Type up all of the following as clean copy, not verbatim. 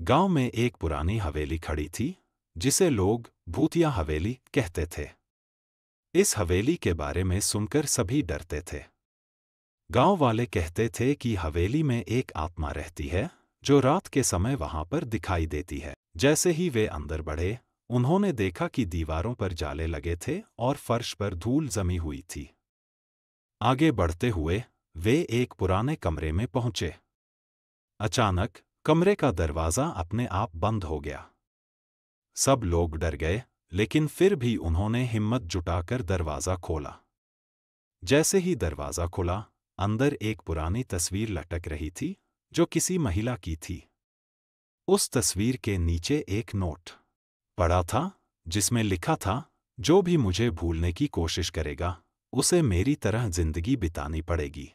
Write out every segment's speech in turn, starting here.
गांव में एक पुरानी हवेली खड़ी थी, जिसे लोग भूतिया हवेली कहते थे। इस हवेली के बारे में सुनकर सभी डरते थे। गांव वाले कहते थे कि हवेली में एक आत्मा रहती है, जो रात के समय वहां पर दिखाई देती है। जैसे ही वे अंदर बढ़े, उन्होंने देखा कि दीवारों पर जाले लगे थे और फर्श पर धूल जमी हुई थी। आगे बढ़ते हुए वे एक पुराने कमरे में पहुंचे। अचानक कमरे का दरवाज़ा अपने आप बंद हो गया। सब लोग डर गए, लेकिन फिर भी उन्होंने हिम्मत जुटाकर दरवाज़ा खोला। जैसे ही दरवाज़ा खुला, अंदर एक पुरानी तस्वीर लटक रही थी, जो किसी महिला की थी। उस तस्वीर के नीचे एक नोट पड़ा था, जिसमें लिखा था, जो भी मुझे भूलने की कोशिश करेगा, उसे मेरी तरह जिंदगी बितानी पड़ेगी।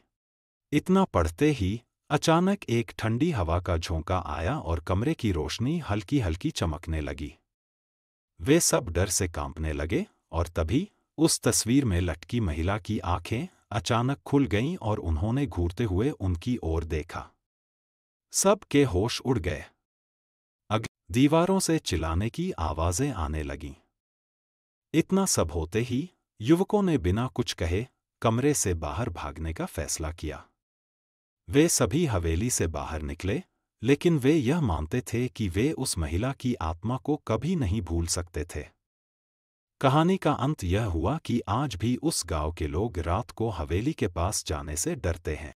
इतना पढ़ते ही अचानक एक ठंडी हवा का झोंका आया और कमरे की रोशनी हल्की हल्की चमकने लगी। वे सब डर से कांपने लगे और तभी उस तस्वीर में लटकी महिला की आंखें अचानक खुल गईं और उन्होंने घूरते हुए उनकी ओर देखा। सब के होश उड़ गए। दीवारों से चिल्लाने की आवाजें आने लगीं। इतना सब होते ही युवकों ने बिना कुछ कहे कमरे से बाहर भागने का फैसला किया। वे सभी हवेली से बाहर निकले, लेकिन वे यह मानते थे कि वे उस महिला की आत्मा को कभी नहीं भूल सकते थे। कहानी का अंत यह हुआ कि आज भी उस गांव के लोग रात को हवेली के पास जाने से डरते हैं।